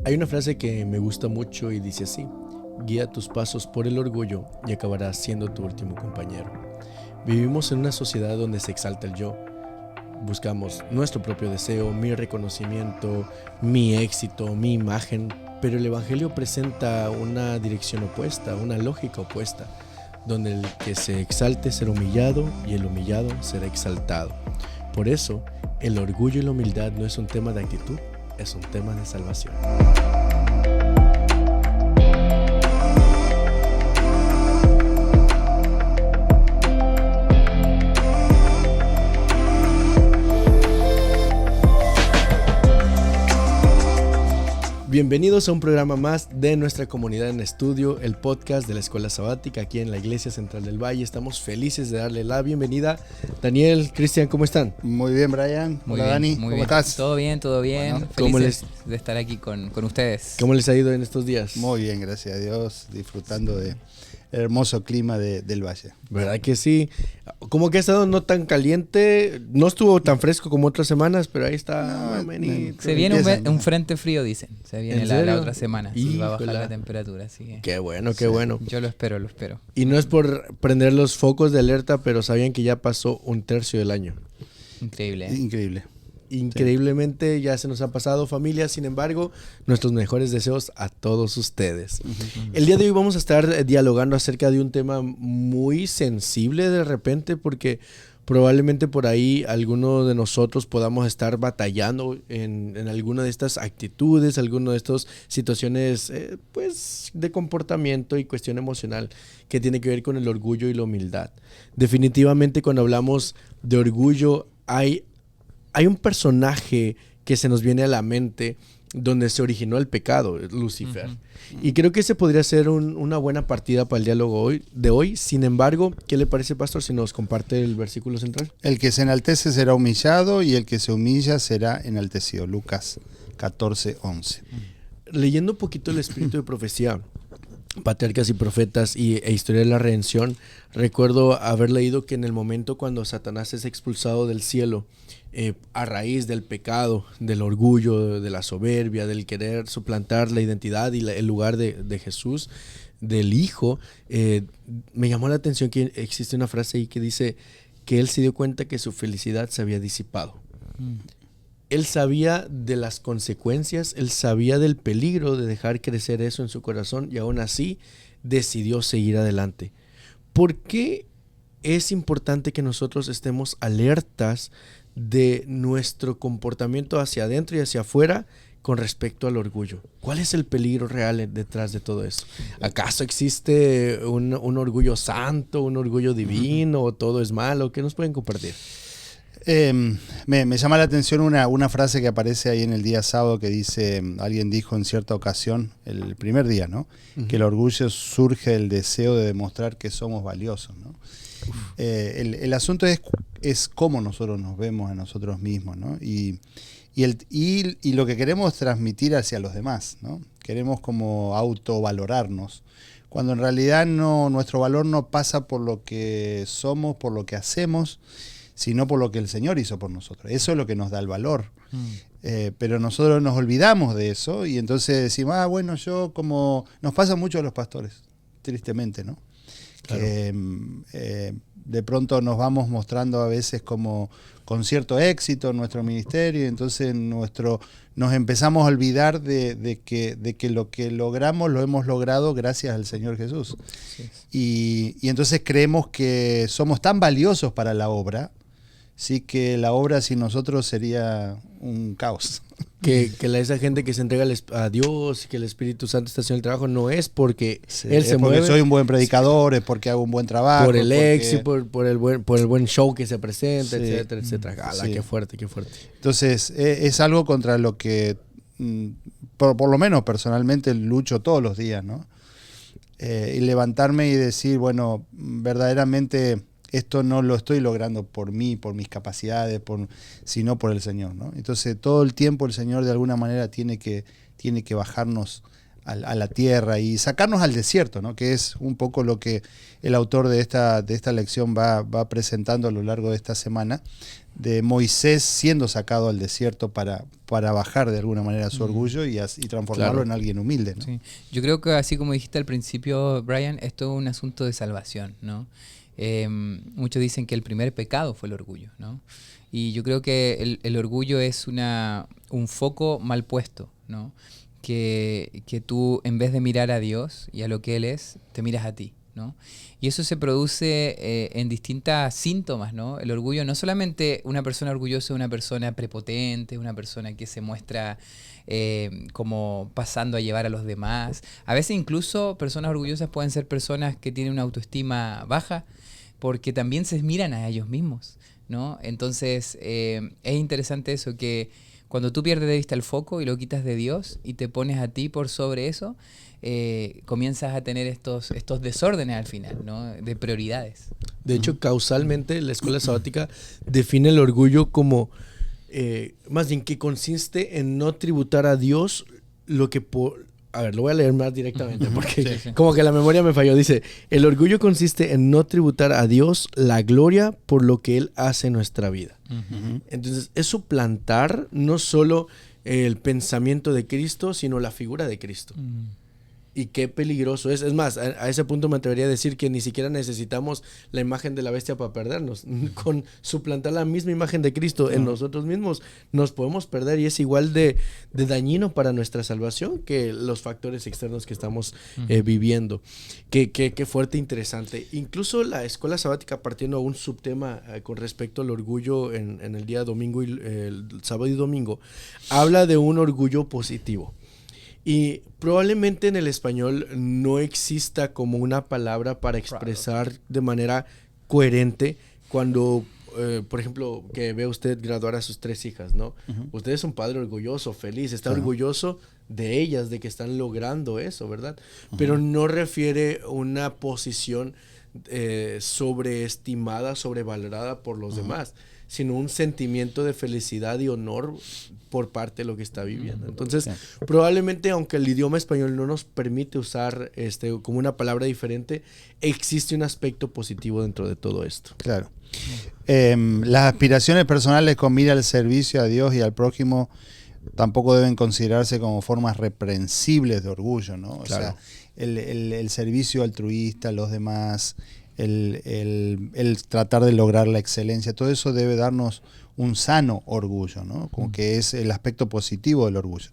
Hay una frase que me gusta mucho y dice así: guía tus pasos por el orgullo y acabarás siendo tu último compañero. Vivimos en una sociedad donde se exalta el yo. Buscamos nuestro propio deseo, mi reconocimiento, mi éxito, mi imagen, pero el Evangelio presenta una dirección opuesta, una lógica opuesta, donde el que se exalte será humillado y el humillado será exaltado. Por eso, el orgullo y la humildad no es un tema de actitud, es un tema de salvación. Bienvenidos a un programa más de nuestra comunidad en estudio, el podcast de la Escuela Sabática aquí en la Iglesia Central del Valle. Estamos felices de darle la bienvenida. Daniel, Cristian, ¿cómo están? Muy bien, Brian. Hola, Dani. ¿Cómo estás? Todo bien. Bueno, Felices de estar aquí con ustedes. ¿Cómo les ha ido en estos días? Muy bien, gracias a Dios. Disfrutando del hermoso clima del valle. ¿Verdad que sí? Como que ha estado no tan caliente, no estuvo tan fresco como otras semanas, pero ahí está. Se viene un frente frío, dicen. Se viene la otra semana. Sí, va a bajar Híjole. la temperatura. Así que Qué bueno, qué bueno. yo lo espero. Y no es por prender los focos de alerta, pero sabían que ya pasó un tercio del año. Increíble, ¿eh? Increíble. Increíblemente ya se nos ha pasado, familia. Sin embargo, nuestros mejores deseos a todos ustedes. El día de hoy vamos a estar dialogando acerca de un tema muy sensible de repente, porque probablemente por ahí alguno de nosotros podamos estar batallando en alguna de estas actitudes, alguna de estas situaciones pues de comportamiento y cuestión emocional que tiene que ver con el orgullo y la humildad. Definitivamente cuando hablamos de orgullo hay un personaje que se nos viene a la mente donde se originó el pecado, Lucifer. Y creo que ese podría ser una buena partida para el diálogo de hoy. Sin embargo, ¿qué le parece, pastor, si nos comparte el versículo central? El que se enaltece será humillado y el que se humilla será enaltecido. Lucas 14:11. Leyendo un poquito el espíritu de profecía, Patriarcas y Profetas e Historia de la Redención, recuerdo haber leído que en el momento cuando Satanás es expulsado del cielo, a raíz del pecado, del orgullo, de la soberbia, del querer suplantar la identidad y el lugar de Jesús, del Hijo, me llamó la atención que existe una frase ahí que dice que él se dio cuenta que su felicidad se había disipado. Él sabía de las consecuencias, él sabía del peligro de dejar crecer eso en su corazón y aún así decidió seguir adelante. ¿Por qué es importante que nosotros estemos alertas de nuestro comportamiento hacia adentro y hacia afuera con respecto al orgullo? ¿Cuál es el peligro real detrás de todo eso? ¿Acaso existe un orgullo santo, un orgullo divino o todo es malo? ¿Qué nos pueden compartir? Me llama la atención una frase que aparece ahí en el día sábado que dice, alguien dijo en cierta ocasión, el primer día, ¿no? Que el orgullo surge del deseo de demostrar que somos valiosos, ¿no? El asunto es cómo nosotros nos vemos a nosotros mismos, ¿no? Y lo que queremos transmitir hacia los demás, ¿no? Queremos como autovalorarnos, cuando en realidad nuestro valor no pasa por lo que somos, por lo que hacemos, sino por lo que el Señor hizo por nosotros. Eso es lo que nos da el valor. Pero nosotros nos olvidamos de eso y entonces decimos, bueno, yo como... Nos pasa mucho a los pastores, tristemente, ¿no? Claro. Que de pronto nos vamos mostrando a veces como con cierto éxito en nuestro ministerio y entonces nos empezamos a olvidar de que lo que logramos lo hemos logrado gracias al Señor Jesús. Sí. Y entonces creemos que somos tan valiosos para la obra, sí, que la obra sin nosotros sería un caos. Que esa gente que se entrega a Dios y que el Espíritu Santo está haciendo el trabajo no es porque Él se mueve. Porque soy un buen predicador, es porque hago un buen trabajo. Por el éxito, por el buen show que se presenta, sí, etcétera, etcétera. ¡Hala, sí! Qué fuerte. Entonces, es algo contra lo que, por lo menos personalmente, lucho todos los días, ¿no? Y levantarme y decir, bueno, verdaderamente... Esto no lo estoy logrando por mí, por mis capacidades, sino por el Señor, ¿no? Entonces todo el tiempo el Señor de alguna manera tiene que bajarnos a la tierra y sacarnos al desierto, ¿no? Que es un poco lo que el autor de esta lección va presentando a lo largo de esta semana, de Moisés siendo sacado al desierto para bajar de alguna manera su orgullo y transformarlo en alguien humilde, ¿no? Sí. Yo creo que así como dijiste al principio, Brian, esto es un asunto de salvación, ¿no? Muchos dicen que el primer pecado fue el orgullo, ¿no? Y yo creo que el orgullo es un foco mal puesto, ¿no? Que tú, en vez de mirar a Dios y a lo que Él es, te miras a ti, ¿no? Y eso se produce en distintas síntomas, ¿no? El orgullo, no solamente una persona orgullosa es una persona prepotente, una persona que se muestra como pasando a llevar a los demás. A veces incluso personas orgullosas pueden ser personas que tienen una autoestima baja porque también se miran a ellos mismos, ¿no? Entonces es interesante eso, que cuando tú pierdes de vista el foco y lo quitas de Dios y te pones a ti por sobre eso, comienzas a tener estos desórdenes al final, ¿no? De prioridades. De hecho, causalmente, la escuela sabática define el orgullo como, más bien, que consiste en no tributar a Dios lo que a ver, lo voy a leer más directamente porque como que la memoria me falló. Dice, el orgullo consiste en no tributar a Dios la gloria por lo que Él hace en nuestra vida. Entonces, es suplantar no solo el pensamiento de Cristo, sino la figura de Cristo. Y qué peligroso es. Es más, a ese punto me atrevería a decir que ni siquiera necesitamos la imagen de la bestia para perdernos. Con suplantar la misma imagen de Cristo en nosotros mismos, nos podemos perder y es igual de dañino para nuestra salvación que los factores externos que estamos viviendo. Qué fuerte e interesante. Incluso la escuela sabática, partiendo a un subtema con respecto al orgullo en el día domingo, el sábado y domingo, habla de un orgullo positivo. Y probablemente en el español no exista como una palabra para expresar de manera coherente cuando, por ejemplo, que ve usted graduar a sus 3 hijas, ¿no? Usted es un padre orgulloso, feliz, está orgulloso de ellas, de que están logrando eso, ¿verdad? Pero no refiere una posición sobreestimada, sobrevalorada por los demás, sino un sentimiento de felicidad y honor por parte de lo que está viviendo. Entonces, probablemente, aunque el idioma español no nos permite usar como una palabra diferente, existe un aspecto positivo dentro de todo esto. Claro. Las aspiraciones personales con mira al servicio a Dios y al prójimo tampoco deben considerarse como formas reprensibles de orgullo, ¿no? O sea, el servicio altruista a los demás, el tratar de lograr la excelencia, todo eso debe darnos un sano orgullo, ¿no? Como que es el aspecto positivo del orgullo.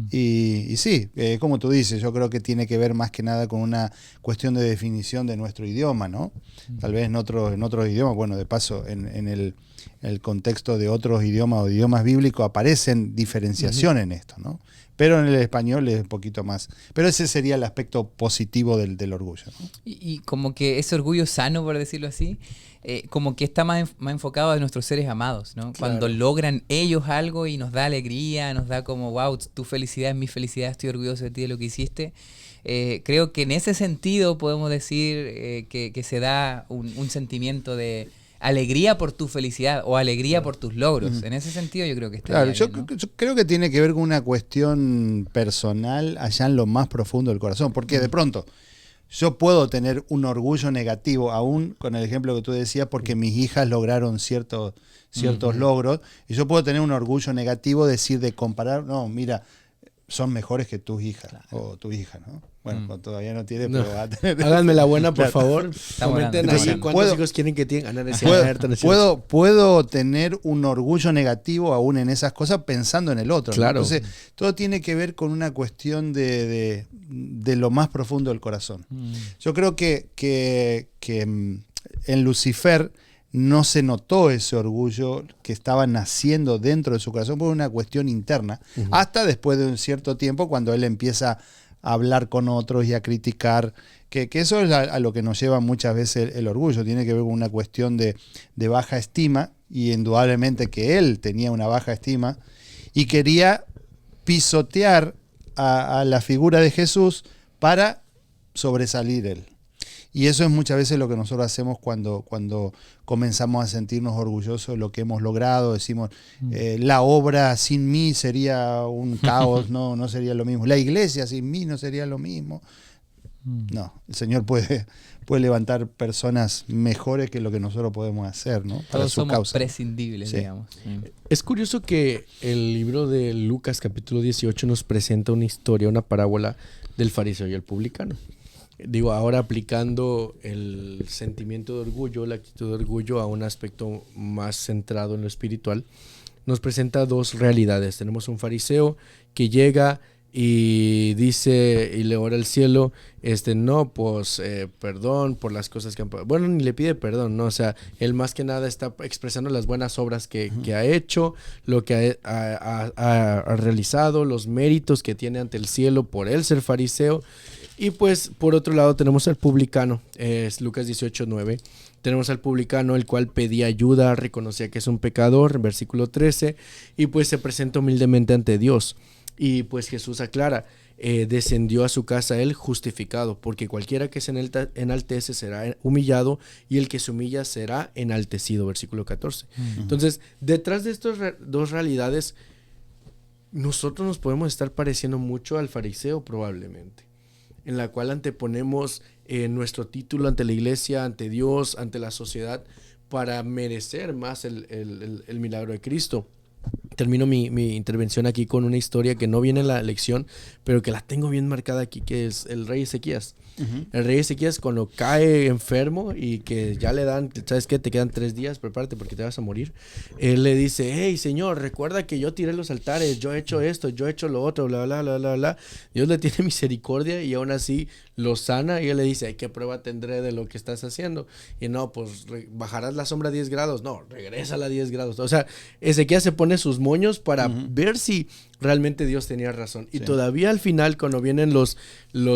Y sí, como tú dices, yo creo que tiene que ver más que nada con una cuestión de definición de nuestro idioma, ¿no? Tal vez en otros idiomas, bueno, de paso, en el contexto de otros idiomas o idiomas bíblicos aparecen diferenciación en esto, ¿no? Pero en el español es un poquito más. Pero ese sería el aspecto positivo del orgullo, ¿no? Y como que ese orgullo sano, por decirlo así, como que está más enfocado a nuestros seres amados, ¿no? Claro. Cuando logran ellos algo y nos da alegría, nos da como, wow, tu felicidad es mi felicidad, estoy orgulloso de ti, de lo que hiciste. Creo que en ese sentido podemos decir que se da un sentimiento de alegría por tu felicidad o alegría por tus logros. En ese sentido yo creo que está claro, bien, ¿no? Yo creo que tiene que ver con una cuestión personal allá en lo más profundo del corazón, porque de pronto yo puedo tener un orgullo negativo, aún con el ejemplo que tú decías, porque mis hijas lograron ciertos logros, y yo puedo tener un orgullo negativo, decir, de comparar, no, mira, son mejores que tus hijas, o tu hija, ¿no? Bueno, todavía no tiene, pero va a tener. Háganme la buena, por favor. Comenten ahí cuántos hijos quieren que tengan. Puedo tener un orgullo negativo aún en esas cosas pensando en el otro, ¿no? Claro. Entonces, todo tiene que ver con una cuestión de lo más profundo del corazón. Yo creo que en Lucifer no se notó ese orgullo que estaba naciendo dentro de su corazón por una cuestión interna, hasta después de un cierto tiempo, cuando él empieza a hablar con otros y a criticar, que eso es a lo que nos lleva muchas veces el orgullo, tiene que ver con una cuestión de baja estima, y indudablemente que él tenía una baja estima y quería pisotear a la figura de Jesús para sobresalir él. Y eso es muchas veces lo que nosotros hacemos cuando comenzamos a sentirnos orgullosos de lo que hemos logrado. Decimos, la obra sin mí sería un caos, no sería lo mismo. La iglesia sin mí no sería lo mismo. No, el Señor puede levantar personas mejores que lo que nosotros podemos hacer, ¿no? Para Todos su somos causa. prescindibles, Sí. digamos. Es curioso que el libro de Lucas capítulo 18 nos presenta una historia, una parábola del fariseo y el publicano. Digo, ahora aplicando el sentimiento de orgullo, la actitud de orgullo a un aspecto más centrado en lo espiritual, nos presenta dos realidades. Tenemos un fariseo que llega y dice y le ora al cielo, no, pues perdón por las cosas que han pasado. Bueno, ni le pide perdón, ¿no? O sea, él más que nada está expresando las buenas obras que ha hecho, lo que ha realizado, los méritos que tiene ante el cielo por él ser fariseo. Y pues por otro lado tenemos al publicano, es Lucas 18:9. Tenemos al publicano, el cual pedía ayuda, reconocía que es un pecador, versículo 13, y pues se presenta humildemente ante Dios. Y pues Jesús aclara, descendió a su casa él justificado, porque cualquiera que se enaltece será humillado, y el que se humilla será enaltecido, versículo 14. Entonces, detrás de estas dos realidades, nosotros nos podemos estar pareciendo mucho al fariseo probablemente, en la cual anteponemos nuestro título ante la iglesia, ante Dios, ante la sociedad, para merecer más el milagro de Cristo. Termino mi intervención aquí con una historia que no viene en la lección, pero que la tengo bien marcada aquí, que es el rey Ezequías. El rey Ezequías, cuando cae enfermo y que ya le dan, ¿sabes qué? Te quedan 3 días, prepárate porque te vas a morir. Él le dice, hey, Señor, recuerda que yo tiré los altares, yo he hecho esto, yo he hecho lo otro, bla, bla, bla, bla, bla. Dios le tiene misericordia y aún así lo sana, y él le dice, ¿qué prueba tendré de lo que estás haciendo? Y no, pues bajarás la sombra a 10 grados. No, regresa a 10 grados. O sea, Ezequías se pone sus moños para ver si realmente Dios tenía razón. Y todavía al final, cuando vienen los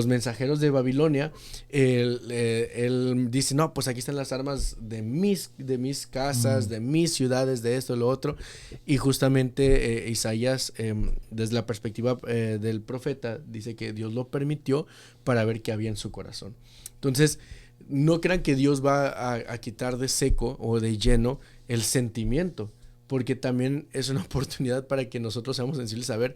mensajeros de Babilonia, él dice, no, pues aquí están las armas de mis casas, de mis ciudades, de esto, lo otro. Y justamente Isaías, desde la perspectiva del profeta, dice que Dios lo permitió para ver qué había en su corazón. Entonces, no crean que Dios va a quitar de seco o de lleno el sentimiento, porque también es una oportunidad para que nosotros seamos sensibles a ver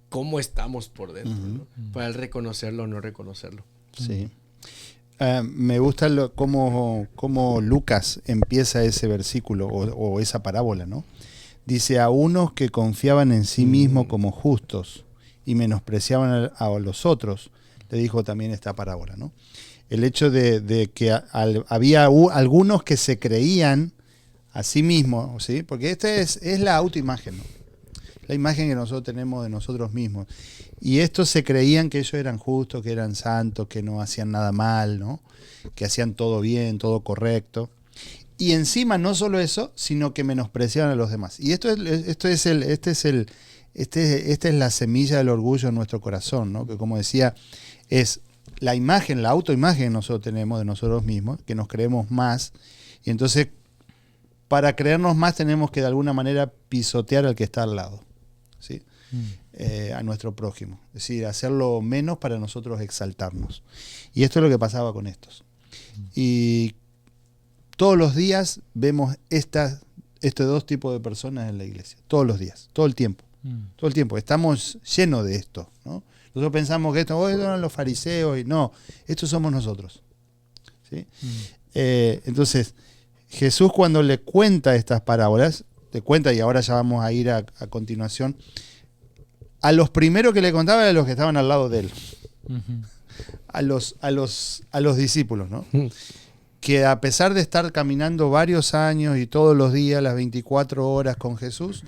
cómo estamos por dentro, ¿no? Para el reconocerlo o no reconocerlo. Sí. Me gusta cómo Lucas empieza ese versículo o esa parábola, ¿no? Dice, a unos que confiaban en sí mismos como justos y menospreciaban a los otros, le dijo también esta parábola, ¿no? El hecho de que había algunos que se creían a sí mismos, ¿sí? Porque esta es la autoimagen, ¿no? La imagen que nosotros tenemos de nosotros mismos. Y estos se creían que ellos eran justos, que eran santos, que no hacían nada mal, ¿no? Que hacían todo bien, todo correcto. Y encima no solo eso, sino que menospreciaban a los demás. Y esta es la semilla del orgullo en nuestro corazón, ¿no? Que como decía, es la imagen, la autoimagen que nosotros tenemos de nosotros mismos, que nos creemos más. Y entonces, para creernos más tenemos que de alguna manera pisotear al que está al lado, ¿sí? A nuestro prójimo. Es decir, hacerlo menos para nosotros exaltarnos. Y esto es lo que pasaba con estos. Y todos los días vemos estos dos tipos de personas en la iglesia. Todos los días, todo el tiempo. Todo el tiempo. Estamos llenos de esto, ¿no? Nosotros pensamos que estos eran los fariseos y no, estos somos nosotros, ¿sí? Entonces, Jesús cuando le cuenta estas parábolas, le cuenta, y ahora ya vamos a ir a continuación, a los primeros que le contaba eran los que estaban al lado de él, a los discípulos, ¿no? Que a pesar de estar caminando varios años y todos los días, las 24 horas con Jesús,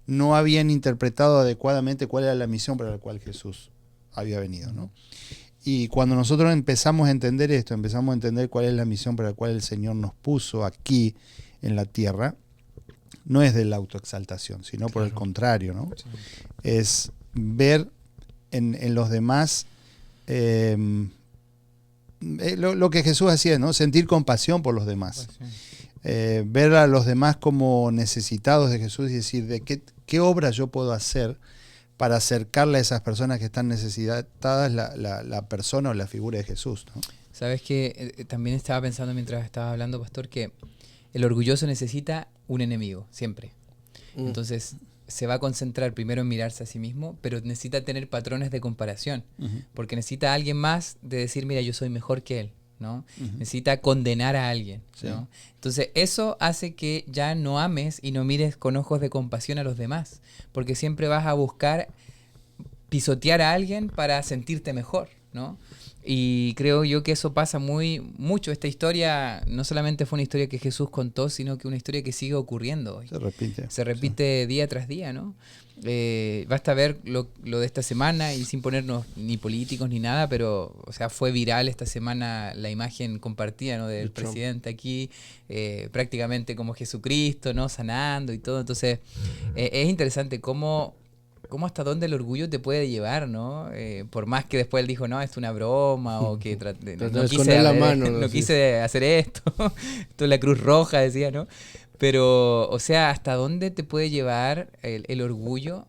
no habían interpretado adecuadamente cuál era la misión para la cual Jesús había venido, ¿no? Y cuando nosotros empezamos a entender esto, empezamos a entender cuál es la misión para la cual el Señor nos puso aquí en la tierra, no es de la autoexaltación, sino por el contrario, ¿no? Sí. Es ver en los demás lo que Jesús hacía, ¿no? Sentir compasión por los demás. Ver a los demás como necesitados de Jesús y decir, ¿de qué obra yo puedo hacer para acercarle a esas personas que están necesitadas la persona o la figura de Jesús, ¿no? Sabes que también estaba pensando mientras estaba hablando, pastor, que el orgulloso necesita un enemigo, siempre. Entonces se va a concentrar primero en mirarse a sí mismo, pero necesita tener patrones de comparación, porque necesita a alguien más de decir, mira, yo soy mejor que él, ¿no? Necesita condenar a alguien, ¿no? Entonces eso hace que ya no ames y no mires con ojos de compasión a los demás, porque siempre vas a buscar pisotear a alguien para sentirte mejor, ¿no? Y creo yo que eso pasa mucho. Esta historia no solamente fue una historia que Jesús contó, sino que una historia que sigue ocurriendo hoy. Se repite día tras día, ¿no? Basta ver lo de esta semana, y sin ponernos ni políticos ni nada, pero o sea, fue viral esta semana la imagen compartida, ¿no?, del presidente aquí, prácticamente como Jesucristo, ¿no?, sanando y todo. Entonces es interesante cómo hasta dónde el orgullo te puede llevar, ¿no? Por más que después él dijo, no, es una broma, o que no quise hacer esto, esto es la Cruz Roja, decía, ¿no? Pero, o sea, ¿hasta dónde te puede llevar el orgullo?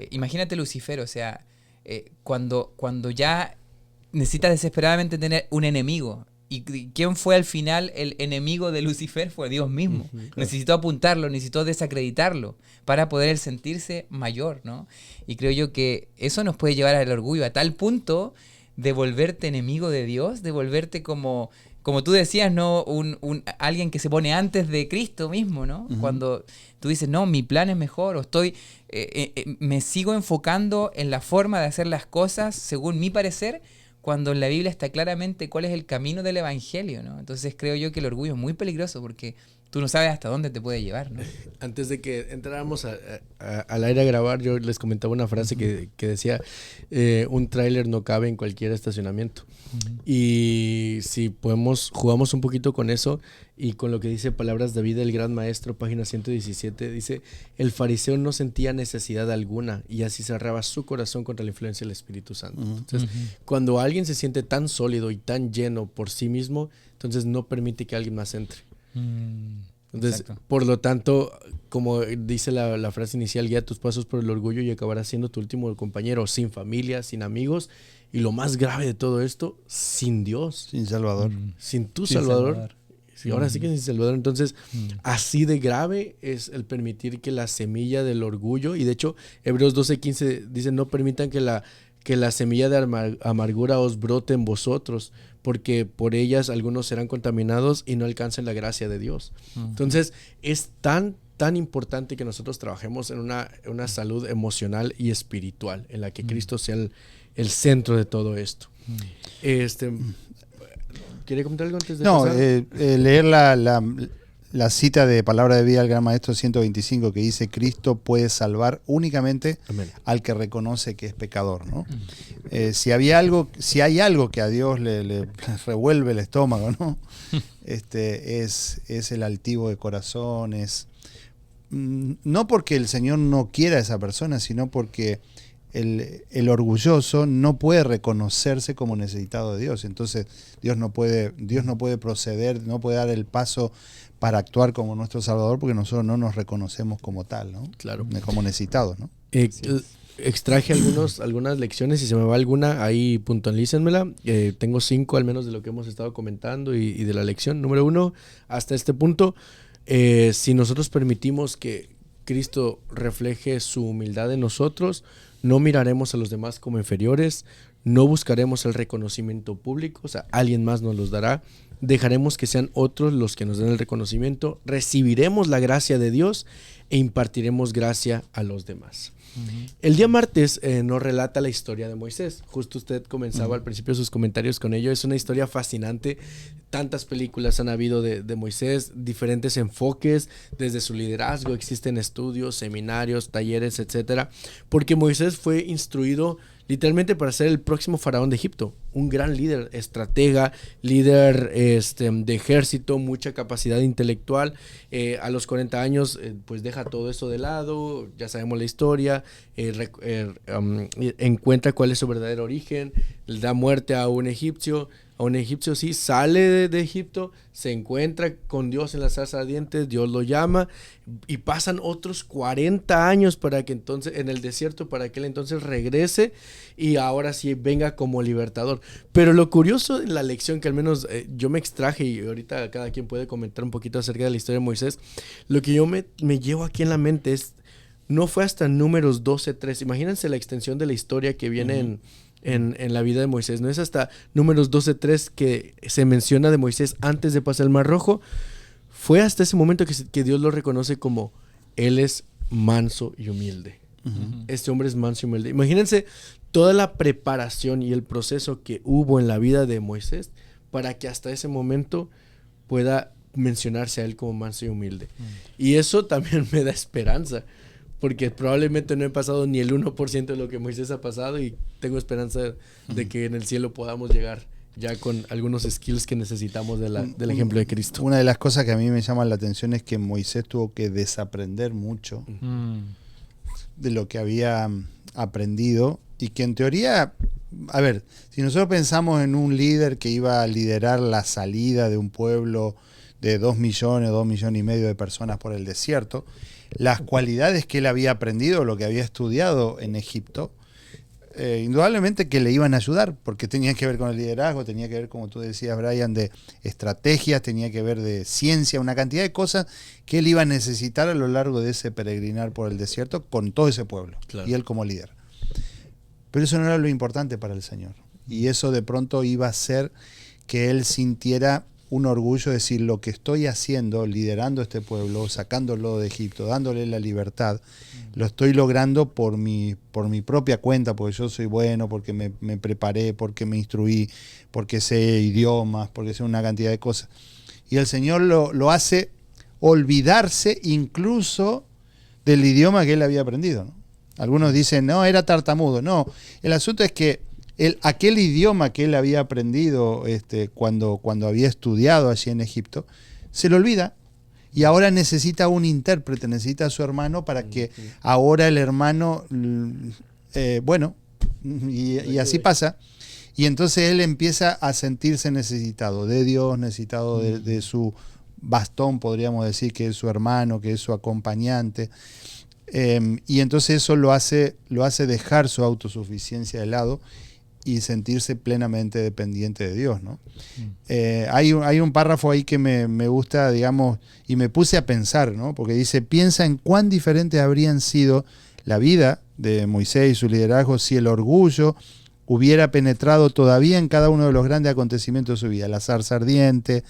Imagínate Lucifer, o sea, cuando ya necesita desesperadamente tener un enemigo. ¿Y quién fue al final el enemigo de Lucifer? Fue Dios mismo. Claro. Necesitó apuntarlo, necesitó desacreditarlo para poder sentirse mayor, ¿no? Y creo yo que eso nos puede llevar al orgullo a tal punto de volverte enemigo de Dios, de volverte como tú decías, ¿no? Alguien que se pone antes de Cristo mismo, ¿no? Cuando tú dices, no, mi plan es mejor, o me sigo enfocando en la forma de hacer las cosas según mi parecer, cuando en la Biblia está claramente cuál es el camino del Evangelio, ¿no? Entonces creo yo que el orgullo es muy peligroso porque tú no sabes hasta dónde te puede llevar, ¿no? Antes de que entráramos al aire a grabar, yo les comentaba una frase que decía, un tráiler no cabe en cualquier estacionamiento. Y si jugamos un poquito con eso y con lo que dice Palabras de Vida, el Gran Maestro, página 117, dice, el fariseo no sentía necesidad alguna y así cerraba su corazón contra la influencia del Espíritu Santo. Entonces, cuando alguien se siente tan sólido y tan lleno por sí mismo, entonces no permite que alguien más entre. Entonces, exacto. Por lo tanto, como dice la frase inicial, guía tus pasos por el orgullo y acabarás siendo tu último compañero, sin familia, sin amigos, y lo más grave de todo esto, sin Dios. Sin Salvador. Sin tu Salvador. Sí, ahora sí que sin Salvador. Entonces, así de grave es el permitir que la semilla del orgullo, y de hecho, Hebreos 12:15 dice, no permitan que la semilla de amargura os brote en vosotros, porque por ellas algunos serán contaminados y no alcancen la gracia de Dios. Entonces, es tan importante que nosotros trabajemos en una salud emocional y espiritual, en la que Cristo sea el centro de todo esto. ¿Quiere comentar algo antes de pasar? Leer la cita de Palabra de Vida del Gran Maestro 125, que dice, Cristo puede salvar únicamente al que reconoce que es pecador, ¿no? Si hay algo que a Dios le revuelve el estómago, ¿no? Es el altivo de corazón, no porque el Señor no quiera a esa persona, sino porque el orgulloso no puede reconocerse como necesitado de Dios. Entonces Dios no puede proceder, no puede dar el paso para actuar como nuestro Salvador, porque nosotros no nos reconocemos como tal, ¿no? Claro. Como necesitados, ¿no? Extraje algunas lecciones, y si se me va alguna, ahí puntualícenmela. Tengo 5 al menos de lo que hemos estado comentando y de la lección. Número 1, hasta este punto, si nosotros permitimos que Cristo refleje su humildad en nosotros, no miraremos a los demás como inferiores, no buscaremos el reconocimiento público, o sea, alguien más nos los dará, dejaremos que sean otros los que nos den el reconocimiento, recibiremos la gracia de Dios e impartiremos gracia a los demás. El día martes nos relata la historia de Moisés. Justo usted comenzaba al principio sus comentarios con ello. Es una historia fascinante. Tantas películas han habido de Moisés, diferentes enfoques desde su liderazgo. Existen estudios, seminarios, talleres, etcétera. Porque Moisés fue instruido literalmente para ser el próximo faraón de Egipto. un gran líder, estratega, líder de ejército, mucha capacidad intelectual. A los 40 años pues deja todo eso de lado, ya sabemos la historia, encuentra cuál es su verdadero origen, le da muerte a un egipcio, sí, sale de Egipto, se encuentra con Dios en la zarza ardiente, Dios lo llama y pasan otros 40 años para que entonces, en el desierto, para que él entonces regrese y ahora sí venga como libertador. Pero lo curioso de la lección que al menos yo me extraje, y ahorita cada quien puede comentar un poquito acerca de la historia de Moisés, lo que yo me llevo aquí en la mente es, no fue hasta Números 12:3, imagínense la extensión de la historia que viene en la vida de Moisés, no es hasta Números 12:3 que se menciona de Moisés antes de pasar el Mar Rojo. Fue hasta ese momento que Dios lo reconoce como él es manso y humilde. Este hombre es manso y humilde. Imagínense toda la preparación y el proceso que hubo en la vida de Moisés para que hasta ese momento pueda mencionarse a él como manso y humilde. Y eso también me da esperanza, porque probablemente no he pasado ni el 1% de lo que Moisés ha pasado y tengo esperanza de que en el cielo podamos llegar ya con algunos skills que necesitamos del ejemplo de Cristo. Una de las cosas que a mí me llama la atención es que Moisés tuvo que desaprender mucho de lo que había aprendido y que en teoría, a ver, si nosotros pensamos en un líder que iba a liderar la salida de un pueblo de 2 millones, 2 millones y medio de personas por el desierto, las cualidades que él había aprendido, lo que había estudiado en Egipto, indudablemente que le iban a ayudar, porque tenía que ver con el liderazgo, tenía que ver, como tú decías, Brian, de estrategias, tenía que ver de ciencia, una cantidad de cosas que él iba a necesitar a lo largo de ese peregrinar por el desierto con todo ese pueblo, claro, y él como líder. Pero eso no era lo importante para el Señor, y eso de pronto iba a hacer que él sintiera un orgullo de decir, lo que estoy haciendo, liderando este pueblo, sacándolo de Egipto, dándole la libertad, lo estoy logrando por mi propia cuenta, porque yo soy bueno, porque me preparé, porque me instruí, porque sé idiomas, porque sé una cantidad de cosas. Y el Señor lo hace olvidarse incluso del idioma que él había aprendido, ¿no? Algunos dicen, no, era tartamudo. No, el asunto es que aquel idioma que él había aprendido cuando había estudiado allí en Egipto, se lo olvida y ahora necesita un intérprete, necesita a su hermano para que ahora el hermano, y así pasa, y entonces él empieza a sentirse necesitado de Dios, necesitado de su bastón, podríamos decir, que es su hermano, que es su acompañante. Y entonces eso lo hace dejar su autosuficiencia de lado y sentirse plenamente dependiente de Dios, ¿no? Hay un párrafo ahí que me gusta, digamos, y me puse a pensar, ¿no? Porque dice, piensa en cuán diferentes habrían sido la vida de Moisés y su liderazgo si el orgullo hubiera penetrado todavía en cada uno de los grandes acontecimientos de su vida, la zarza ardiente,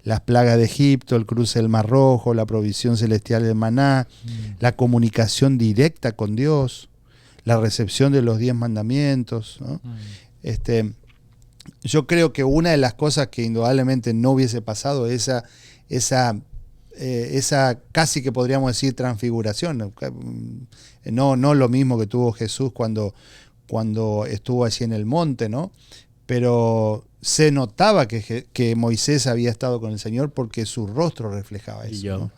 las plagas de Egipto, el cruce del Mar Rojo, la provisión celestial del maná, la comunicación directa con Dios, la recepción de los 10 mandamientos, ¿no? Yo creo que una de las cosas que indudablemente no hubiese pasado es esa casi que podríamos decir transfiguración. No lo mismo que tuvo Jesús cuando estuvo allí en el monte, ¿no? Pero se notaba que Moisés había estado con el Señor porque su rostro reflejaba eso, ¿no?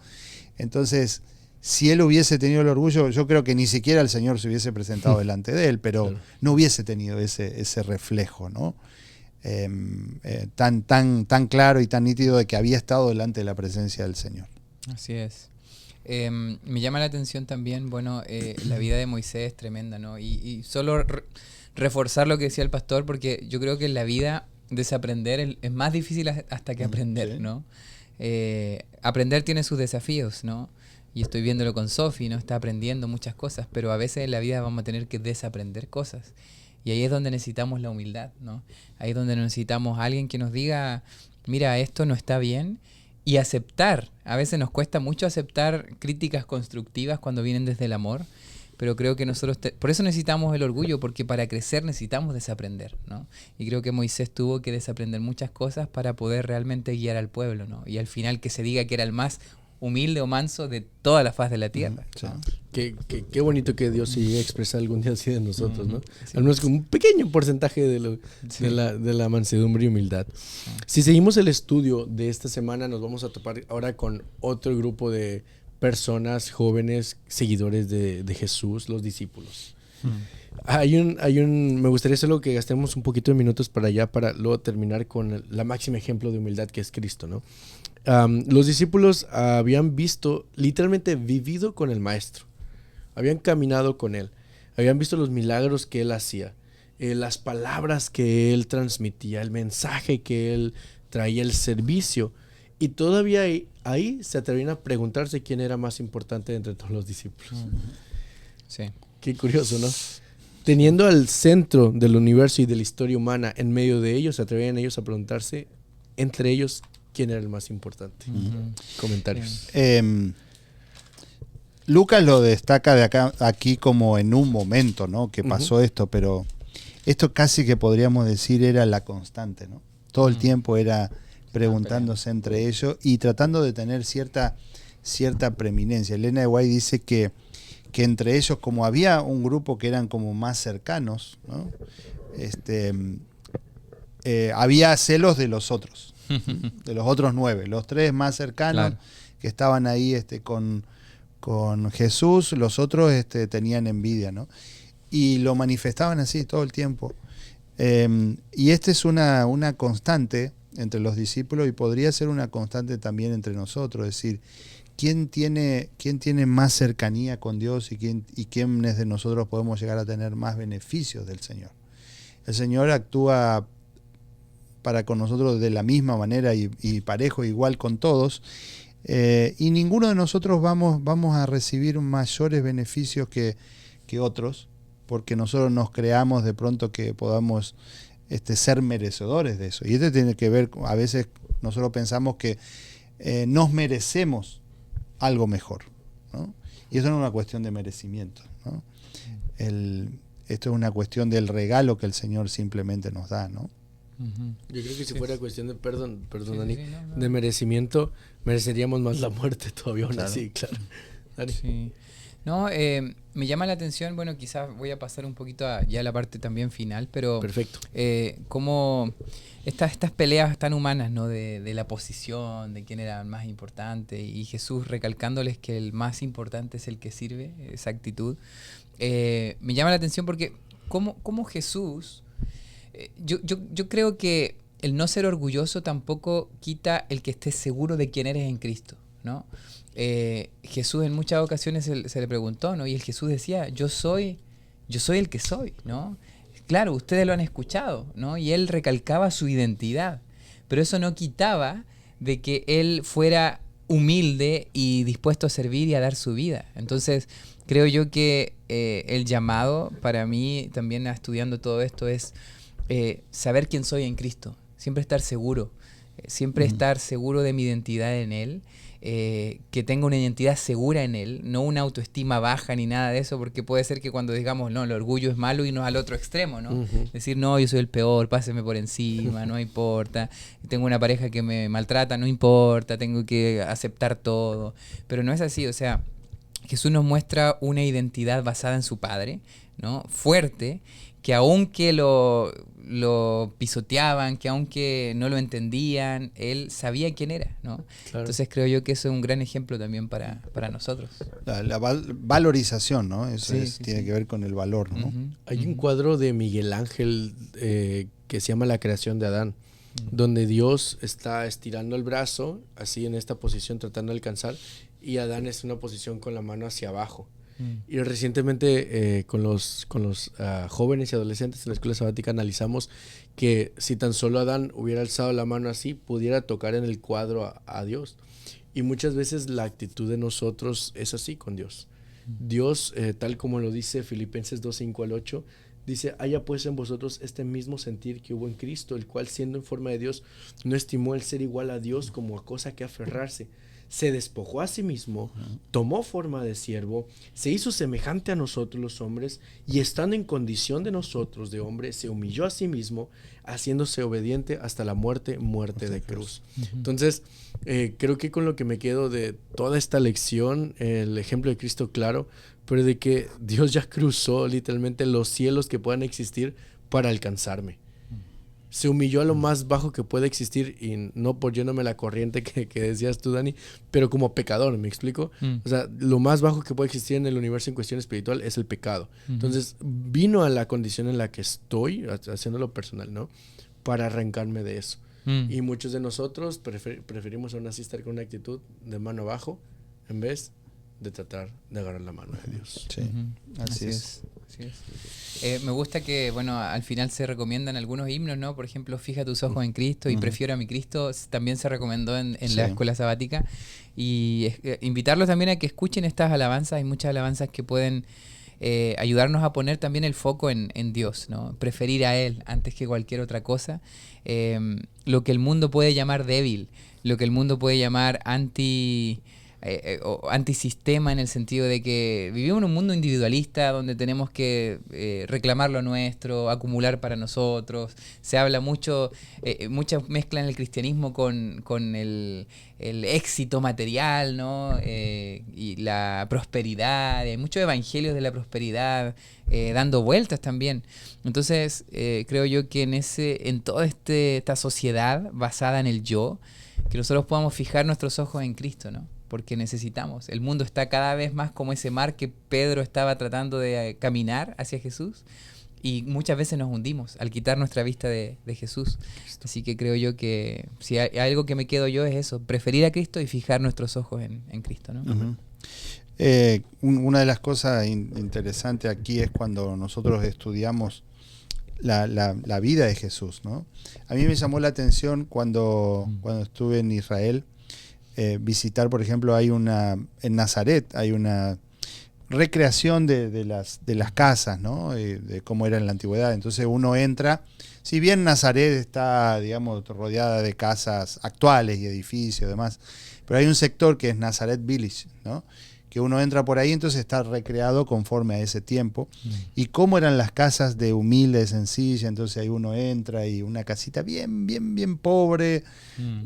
Entonces, si él hubiese tenido el orgullo, yo creo que ni siquiera el Señor se hubiese presentado delante de él, pero claro, no hubiese tenido ese reflejo, ¿no? Tan claro y tan nítido de que había estado delante de la presencia del Señor. Así es. Me llama la atención también, la vida de Moisés es tremenda, ¿no? Y solo reforzar lo que decía el pastor, porque yo creo que en la vida desaprender es más difícil hasta que aprender, ¿no? Aprender tiene sus desafíos, ¿no? Y estoy viéndolo con Sofi, ¿no? Está aprendiendo muchas cosas, pero a veces en la vida vamos a tener que desaprender cosas. Y ahí es donde necesitamos la humildad, ¿no? Ahí es donde necesitamos a alguien que nos diga, mira, esto no está bien, y aceptar. A veces nos cuesta mucho aceptar críticas constructivas cuando vienen desde el amor, pero creo que nosotros, por eso necesitamos el orgullo, porque para crecer necesitamos desaprender, ¿no? Y creo que Moisés tuvo que desaprender muchas cosas para poder realmente guiar al pueblo, ¿no? Y al final que se diga que era el más humilde o manso de toda la faz de la tierra. Sí. ¿no? Qué bonito que Dios sí expresa algún día así de nosotros, ¿no? Sí. Al menos con un pequeño porcentaje de la mansedumbre y humildad. Si seguimos el estudio de esta semana, nos vamos a topar ahora con otro grupo de personas jóvenes, seguidores de Jesús, los discípulos. Me gustaría solo que gastemos un poquito de minutos para allá, para luego terminar con la máxima ejemplo de humildad que es Cristo, ¿no? Los discípulos habían visto, literalmente vivido con el Maestro. Habían caminado con él, habían visto los milagros que él hacía, las palabras que él transmitía, el mensaje que él traía, el servicio. Y todavía ahí se atrevían a preguntarse quién era más importante entre todos los discípulos. Sí. Qué curioso, ¿no? Teniendo al centro del universo y de la historia humana en medio de ellos, se atrevían ellos a preguntarse entre ellos quién era el más importante. Comentarios. Lucas lo destaca aquí como en un momento, ¿no? Que pasó esto, pero esto casi que podríamos decir era la constante, ¿no? Todo el tiempo era preguntándose entre ellos y tratando de tener cierta preeminencia. Elena de White dice que entre ellos, como había un grupo que eran como más cercanos, ¿no? Había celos de los otros, de los otros 9, los 3 más cercanos, claro, que estaban ahí con Jesús, los otros tenían envidia, ¿no? Y lo manifestaban así todo el tiempo. Y esta es una constante entre los discípulos y podría ser una constante también entre nosotros, es decir, ¿quién tiene más cercanía con Dios y quiénes de nosotros podemos llegar a tener más beneficios del Señor? El Señor actúa para con nosotros de la misma manera y parejo, igual con todos, y ninguno de nosotros vamos a recibir mayores beneficios que otros, porque nosotros nos creamos de pronto que podamos ser merecedores de eso. Y tiene que ver, a veces nosotros pensamos que nos merecemos algo mejor, ¿no? Y eso no es una cuestión de merecimiento, ¿no? Esto es una cuestión del regalo que el Señor simplemente nos da, ¿no? Yo creo que si fuera cuestión de, perdón Dani, de merecimiento, mereceríamos más la muerte todavía aún así, claro. Dani. Sí. No, me llama la atención, bueno, quizás voy a pasar un poquito ya a la parte también final, pero perfecto. Como estas peleas tan humanas, ¿no? De la posición, de quién era el más importante, y Jesús recalcándoles que el más importante es el que sirve, esa actitud, me llama la atención porque como Jesús, yo creo que el no ser orgulloso tampoco quita el que estés seguro de quién eres en Cristo, ¿no? Jesús en muchas ocasiones se le preguntó, ¿no? Y el Jesús decía, yo soy el que soy, ¿no? Claro, ustedes lo han escuchado, ¿no? Y él recalcaba su identidad, pero eso no quitaba de que él fuera humilde y dispuesto a servir y a dar su vida. Entonces, creo yo que el llamado para mí, también estudiando todo esto, es saber quién soy en Cristo, siempre estar seguro, estar seguro de mi identidad en Él, que tenga una identidad segura en Él, no una autoestima baja ni nada de eso, porque puede ser que cuando digamos, no, el orgullo es malo, irnos al otro extremo, ¿no? Decir, no, yo soy el peor, páseme por encima, no importa, tengo una pareja que me maltrata, no importa, tengo que aceptar todo, pero no es así, o sea, Jesús nos muestra una identidad basada en su Padre, ¿no? Fuerte, que aunque lo pisoteaban, que aunque no lo entendían, él sabía quién era, ¿no? Claro. Entonces creo yo que eso es un gran ejemplo también para nosotros. La valorización, ¿no? Eso tiene que ver con el valor, ¿no? Hay un cuadro de Miguel Ángel que se llama La creación de Adán, donde Dios está estirando el brazo, así en esta posición, tratando de alcanzar, y Adán es en una posición con la mano hacia abajo. Y recientemente con los jóvenes y adolescentes en la escuela sabática analizamos que si tan solo Adán hubiera alzado la mano así, pudiera tocar en el cuadro a Dios. Y muchas veces la actitud de nosotros es así con Dios. Dios, tal como lo dice Filipenses 2:5-8, dice, haya pues en vosotros este mismo sentir que hubo en Cristo, el cual siendo en forma de Dios, no estimó el ser igual a Dios como a cosa que aferrarse, se despojó a sí mismo, tomó forma de siervo, se hizo semejante a nosotros los hombres, y estando en condición de nosotros, de hombre, se humilló a sí mismo, haciéndose obediente hasta la muerte de cruz. Entonces, creo que con lo que me quedo de toda esta lección, el ejemplo de Cristo claro, pero de que Dios ya cruzó literalmente los cielos que puedan existir para alcanzarme. Se humilló a lo más bajo que puede existir, y no por yéndome la corriente que decías tú, Dani, pero como pecador, ¿me explico? O sea, lo más bajo que puede existir en el universo en cuestión espiritual es el pecado. Entonces, vino a la condición en la que estoy, haciéndolo personal, ¿no? Para arrancarme de eso. Y muchos de nosotros preferimos aún así estar con una actitud de mano abajo en vez de tratar de agarrar la mano de Dios. Sí, así es. Así es. Me gusta que, bueno, al final se recomiendan algunos himnos, ¿no? Por ejemplo, Fija tus ojos en Cristo y Prefiero a mi Cristo, también se recomendó en la escuela sabática. Y invitarlos también a que escuchen estas alabanzas. Hay muchas alabanzas que pueden ayudarnos a poner también el foco en Dios, ¿no? Preferir a Él antes que cualquier otra cosa. Lo que el mundo puede llamar débil, lo que el mundo puede llamar antisistema, en el sentido de que vivimos en un mundo individualista donde tenemos que reclamar lo nuestro, acumular para nosotros. Se habla mucha mezcla en el cristianismo con el éxito material, ¿no? Y la prosperidad. Hay muchos evangelios de la prosperidad dando vueltas también. Entonces, creo yo que en toda esta sociedad basada en el yo, que nosotros podamos fijar nuestros ojos en Cristo, ¿no? Porque necesitamos. El mundo está cada vez más como ese mar que Pedro estaba tratando de caminar hacia Jesús, y muchas veces nos hundimos al quitar nuestra vista de Jesús. Así que creo yo que si hay algo que me quedo yo es eso, preferir a Cristo y fijar nuestros ojos en Cristo, ¿no? Una de las cosas interesantes aquí es cuando nosotros estudiamos la vida de Jesús, ¿no? A mí me llamó la atención cuando estuve en Israel, visitar, por ejemplo, en Nazaret hay una recreación de las casas, ¿no? De cómo era en la antigüedad. Entonces uno entra, si bien Nazaret está, digamos, rodeada de casas actuales y edificios y demás, pero hay un sector que es Nazaret Village, ¿no? Que uno entra por ahí, entonces está recreado conforme a ese tiempo. Y cómo eran las casas de humilde, sencilla, entonces ahí uno entra y una casita bien, bien, bien pobre.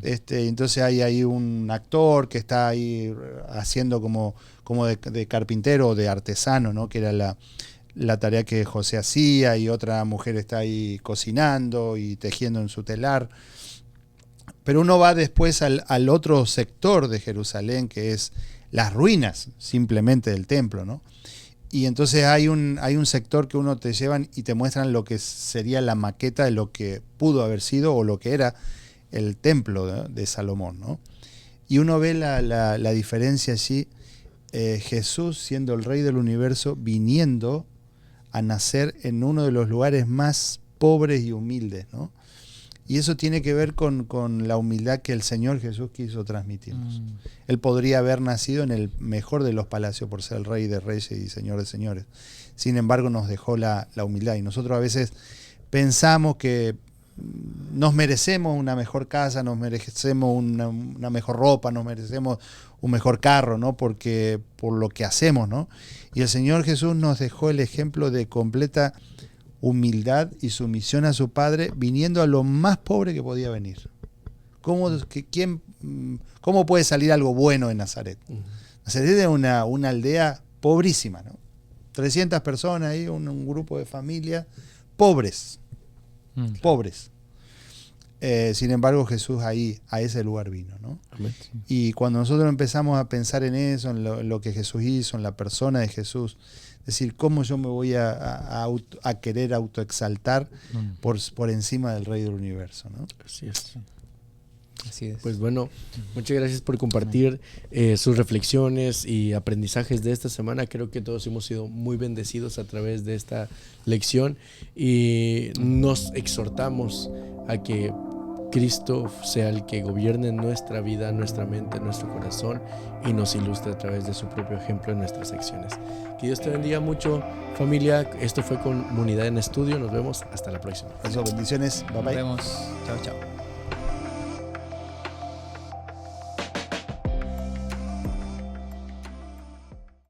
Entonces hay ahí un actor que está ahí haciendo como de carpintero o de artesano, ¿no? Que era la tarea que José hacía, y otra mujer está ahí cocinando y tejiendo en su telar. Pero uno va después al otro sector de Jerusalén, que es las ruinas simplemente del templo, ¿no? Y entonces hay un sector que uno te llevan y te muestran lo que sería la maqueta de lo que pudo haber sido o lo que era el templo de Salomón, ¿no? Y uno ve la diferencia allí, Jesús siendo el rey del universo, viniendo a nacer en uno de los lugares más pobres y humildes, ¿no? Y eso tiene que ver con la humildad que el Señor Jesús quiso transmitirnos. Él podría haber nacido en el mejor de los palacios por ser el Rey de Reyes y Señor de Señores. Sin embargo, nos dejó la humildad. Y nosotros a veces pensamos que nos merecemos una mejor casa, nos merecemos una mejor ropa, nos merecemos un mejor carro, ¿no? Por lo que hacemos, ¿no? Y el Señor Jesús nos dejó el ejemplo de completa humildad y sumisión a su Padre, viniendo a lo más pobre que podía venir. ¿Cómo puede salir algo bueno en Nazaret? Nazaret es una aldea pobrísima, ¿no? 300 personas ahí, un grupo de familias pobres. Pobres. Sin embargo, Jesús ahí, a ese lugar vino, ¿no? Amén. Y cuando nosotros empezamos a pensar en eso, en lo que Jesús hizo, en la persona de Jesús, es decir, cómo yo me voy a querer autoexaltar por encima del Rey del Universo, ¿no? Así es. Así es. Pues bueno, muchas gracias por compartir sus reflexiones y aprendizajes de esta semana. Creo que todos hemos sido muy bendecidos a través de esta lección, y nos exhortamos a que Cristo sea el que gobierne nuestra vida, nuestra mente, nuestro corazón, y nos ilustre a través de su propio ejemplo en nuestras acciones. Que Dios te bendiga mucho, familia. Esto fue Comunidad en Estudio. Nos vemos hasta la próxima. Bendiciones. Bye bye. Nos vemos. Chao, chao.